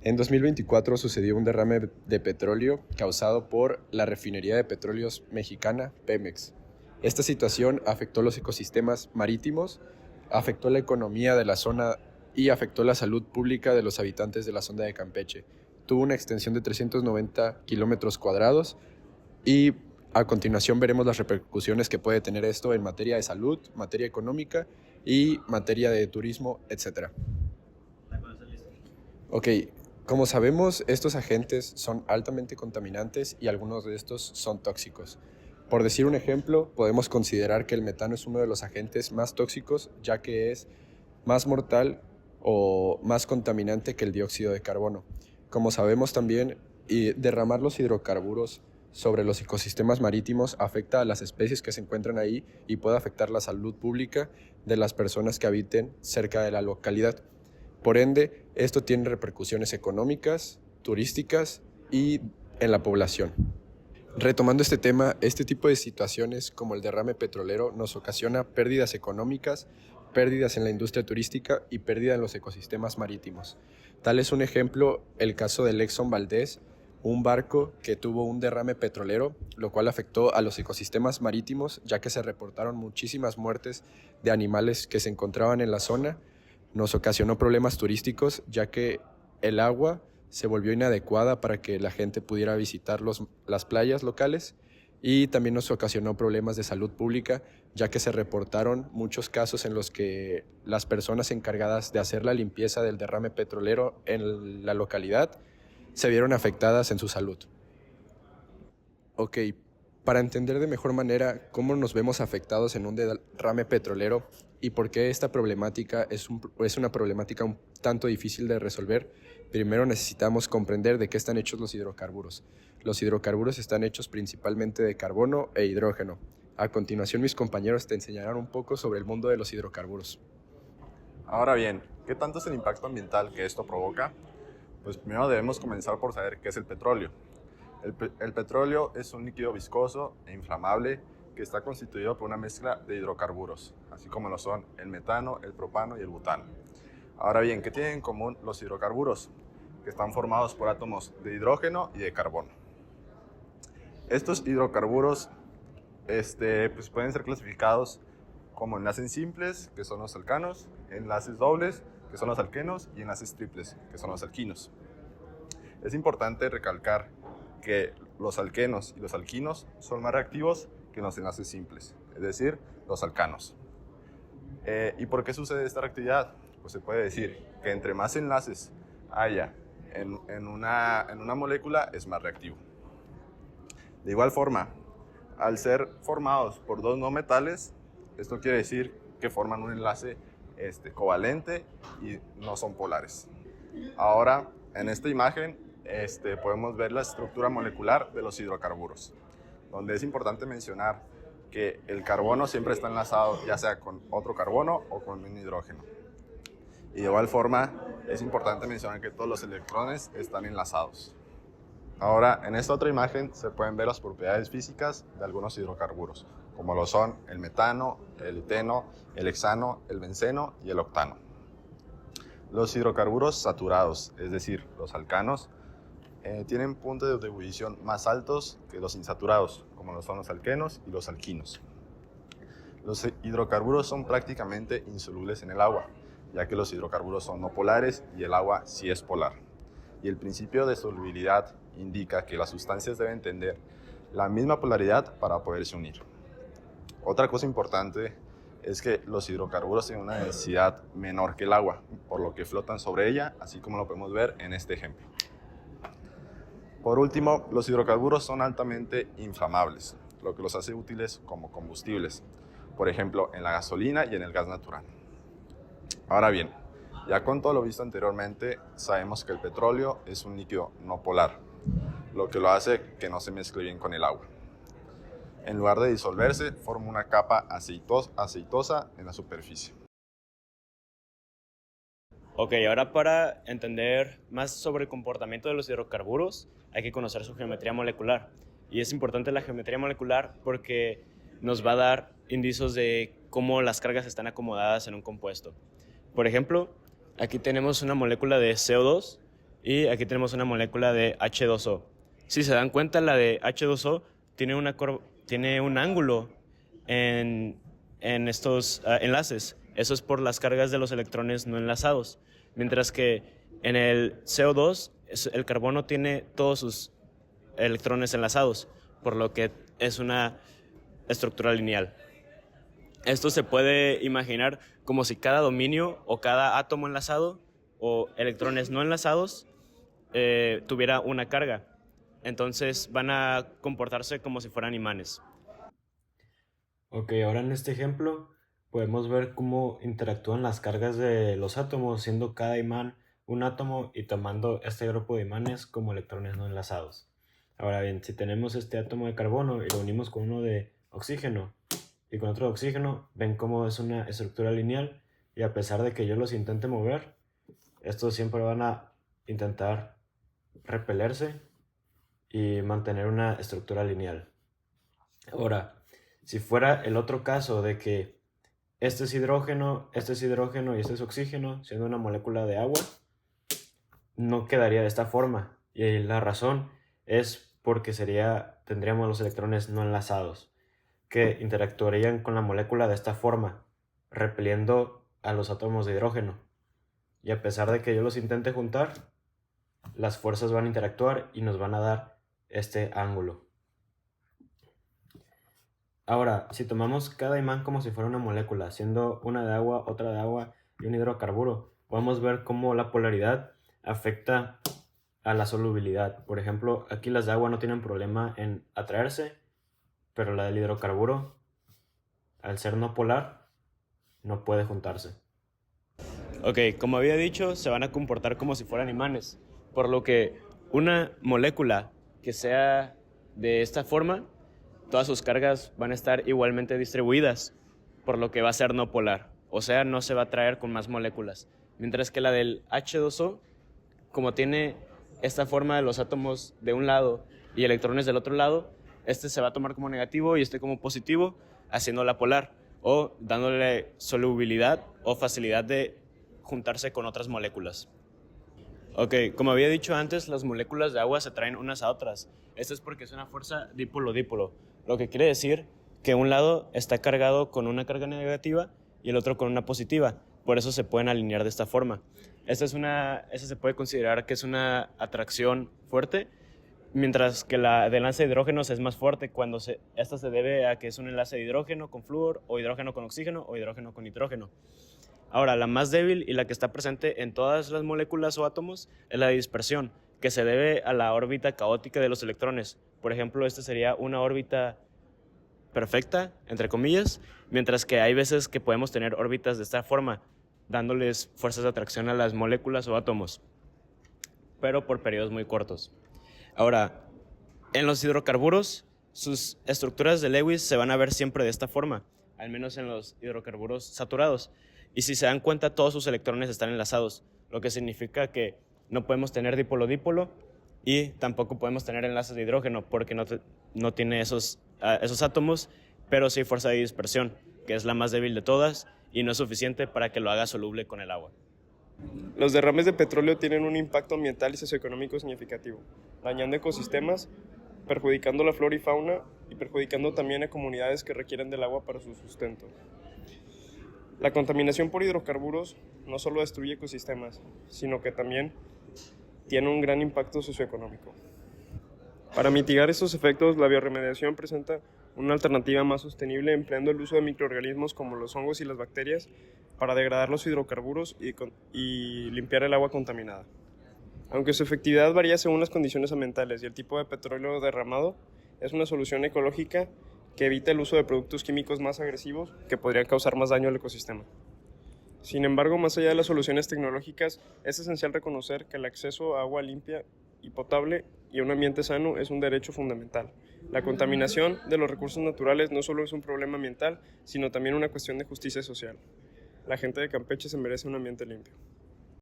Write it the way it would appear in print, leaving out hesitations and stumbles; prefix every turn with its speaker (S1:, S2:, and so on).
S1: En 2024 sucedió un derrame de petróleo causado por la refinería de petróleos mexicana Pemex. Esta situación afectó los ecosistemas marítimos, afectó la economía de la zona y afectó la salud pública de los habitantes de la zona de Campeche. Tuvo una extensión de 390 kilómetros cuadrados y a continuación veremos las repercusiones que puede tener esto en materia de salud, materia económica y materia de turismo, etc. Ok, como sabemos, estos agentes son altamente contaminantes y algunos de estos son tóxicos. Por decir un ejemplo, podemos considerar que el metano es uno de los agentes más tóxicos, ya que es más mortal o más contaminante que el dióxido de carbono. Como sabemos también, derramar los hidrocarburos sobre los ecosistemas marítimos afecta a las especies que se encuentran ahí y puede afectar la salud pública de las personas que habiten cerca de la localidad. Por ende, esto tiene repercusiones económicas, turísticas y en la población. Retomando este tema, este tipo de situaciones como el derrame petrolero nos ocasiona pérdidas económicas, pérdidas en la industria turística y pérdida en los ecosistemas marítimos. Tal es un ejemplo el caso del Exxon Valdez, un barco que tuvo un derrame petrolero, lo cual afectó a los ecosistemas marítimos, ya que se reportaron muchísimas muertes de animales que se encontraban en la zona. Nos ocasionó problemas turísticos, ya que el agua se volvió inadecuada para que la gente pudiera visitar las playas locales, y también nos ocasionó problemas de salud pública, ya que se reportaron muchos casos en los que las personas encargadas de hacer la limpieza del derrame petrolero en la localidad se vieron afectadas en su salud. Ok, para entender de mejor manera cómo nos vemos afectados en un derrame petrolero y por qué esta problemática es una problemática un tanto difícil de resolver, primero necesitamos comprender de qué están hechos los hidrocarburos. Los hidrocarburos están hechos principalmente de carbono e hidrógeno. A continuación, mis compañeros te enseñarán un poco sobre el mundo de los hidrocarburos.
S2: Ahora bien, ¿qué tanto es el impacto ambiental que esto provoca? Pues primero debemos comenzar por saber qué es el petróleo. El petróleo es un líquido viscoso e inflamable que está constituido por una mezcla de hidrocarburos, así como lo son el metano, el propano y el butano. Ahora bien, ¿qué tienen en común los hidrocarburos? Que están formados por átomos de hidrógeno y de carbono. Estos hidrocarburos pues pueden ser clasificados como enlaces simples, que son los alcanos, enlaces dobles, que son los alquenos, y enlaces triples, que son los alquinos. Es importante recalcar que los alquenos y los alquinos son más reactivos que los enlaces simples, es decir, los alcanos. ¿Y por qué sucede esta reactividad? Pues se puede decir que entre más enlaces haya en una molécula, es más reactivo. De igual forma, al ser formados por dos no metales, esto quiere decir que forman un enlace covalente y no son polares. Ahora, en esta imagen podemos ver la estructura molecular de los hidrocarburos, donde es importante mencionar que el carbono siempre está enlazado ya sea con otro carbono o con un hidrógeno. Y de igual forma, es importante mencionar que todos los electrones están enlazados. Ahora, en esta otra imagen se pueden ver las propiedades físicas de algunos hidrocarburos, como lo son el metano, el eteno, el hexano, el benceno y el octano. Los hidrocarburos saturados, es decir, los alcanos, tienen puntos de ebullición más altos que los insaturados, como lo son los alquenos y los alquinos. Los hidrocarburos son prácticamente insolubles en el agua, ya que los hidrocarburos son no polares y el agua sí es polar. Y el principio de solubilidad indica que las sustancias deben tener la misma polaridad para poderse unir. Otra cosa importante es que los hidrocarburos tienen una densidad menor que el agua, por lo que flotan sobre ella, así como lo podemos ver en este ejemplo. Por último, los hidrocarburos son altamente inflamables, lo que los hace útiles como combustibles, por ejemplo, en la gasolina y en el gas natural. Ahora bien, ya con todo lo visto anteriormente, sabemos que el petróleo es un líquido no polar, lo que lo hace que no se mezcle bien con el agua. En lugar de disolverse, forma una capa aceitosa en la superficie.
S3: Ok, ahora para entender más sobre el comportamiento de los hidrocarburos, hay que conocer su geometría molecular. Y es importante la geometría molecular porque nos va a dar indicios de cómo las cargas están acomodadas en un compuesto. Por ejemplo, aquí tenemos una molécula de CO2 Y aquí tenemos una molécula de H2O. Si se dan cuenta, la de H2O tiene un ángulo en estos enlaces. Eso es por las cargas de los electrones no enlazados. Mientras que en el CO2, el carbono tiene todos sus electrones enlazados, por lo que es una estructura lineal. Esto se puede imaginar como si cada dominio o cada átomo enlazado o electrones no enlazados tuviera una carga. Entonces van a comportarse como si fueran imanes.
S4: Ok, ahora en este ejemplo podemos ver cómo interactúan las cargas de los átomos, siendo cada imán un átomo y tomando este grupo de imanes como electrones no enlazados. Ahora bien, si tenemos este átomo de carbono y lo unimos con uno de oxígeno y con otro de oxígeno, ven cómo es una estructura lineal, y a pesar de que yo los intente mover, estos siempre van a intentar repelerse y mantener una estructura lineal. Ahora, si fuera el otro caso de que este es hidrógeno y este es oxígeno, siendo una molécula de agua, no quedaría de esta forma. Y la razón es porque tendríamos los electrones no enlazados, que interactuarían con la molécula de esta forma, repeliendo a los átomos de hidrógeno. Y a pesar de que yo los intente juntar, las fuerzas van a interactuar y nos van a dar este ángulo. Ahora, si tomamos cada imán como si fuera una molécula, siendo una de agua, otra de agua y un hidrocarburo, podemos ver cómo la polaridad afecta a la solubilidad. Por ejemplo, aquí las de agua no tienen problema en atraerse, pero la del hidrocarburo, al ser no polar, no puede juntarse.
S3: Ok, como había dicho, se van a comportar como si fueran imanes, por lo que una molécula que sea de esta forma, todas sus cargas van a estar igualmente distribuidas, por lo que va a ser no polar, o sea, no se va a atraer con más moléculas. Mientras que la del H2O, como tiene esta forma de los átomos de un lado y electrones del otro lado, este se va a tomar como negativo y este como positivo, haciéndola polar o dándole solubilidad o facilidad de juntarse con otras moléculas. Ok, como había dicho antes, las moléculas de agua se atraen unas a otras. Esto es porque es una fuerza dipolo-dipolo, lo que quiere decir que un lado está cargado con una carga negativa y el otro con una positiva. Por eso se pueden alinear de esta forma. Esta se puede considerar que es una atracción fuerte, mientras que la de enlace de hidrógenos es más fuerte esta se debe a que es un enlace de hidrógeno con flúor o hidrógeno con oxígeno o hidrógeno con nitrógeno. Ahora, la más débil y la que está presente en todas las moléculas o átomos es la de dispersión, que se debe a la órbita caótica de los electrones. Por ejemplo, esta sería una órbita perfecta, entre comillas, mientras que hay veces que podemos tener órbitas de esta forma, dándoles fuerzas de atracción a las moléculas o átomos, pero por periodos muy cortos. Ahora, en los hidrocarburos, sus estructuras de Lewis se van a ver siempre de esta forma, al menos en los hidrocarburos saturados. Y si se dan cuenta, todos sus electrones están enlazados, lo que significa que no podemos tener dipolo-dipolo y tampoco podemos tener enlaces de hidrógeno porque no tiene esos átomos, pero sí fuerza de dispersión, que es la más débil de todas y no es suficiente para que lo haga soluble con el agua.
S5: Los derrames de petróleo tienen un impacto ambiental y socioeconómico significativo, dañando ecosistemas, perjudicando la flora y fauna y perjudicando también a comunidades que requieren del agua para su sustento. La contaminación por hidrocarburos no solo destruye ecosistemas, sino que también tiene un gran impacto socioeconómico. Para mitigar estos efectos, la bioremediación presenta una alternativa más sostenible empleando el uso de microorganismos como los hongos y las bacterias para degradar los hidrocarburos y limpiar el agua contaminada. Aunque su efectividad varía según las condiciones ambientales y el tipo de petróleo derramado, es una solución ecológica que evita el uso de productos químicos más agresivos que podrían causar más daño al ecosistema. Sin embargo, más allá de las soluciones tecnológicas, es esencial reconocer que el acceso a agua limpia y potable y a un ambiente sano es un derecho fundamental. La contaminación de los recursos naturales no solo es un problema ambiental, sino también una cuestión de justicia social. La gente de Campeche se merece un ambiente limpio.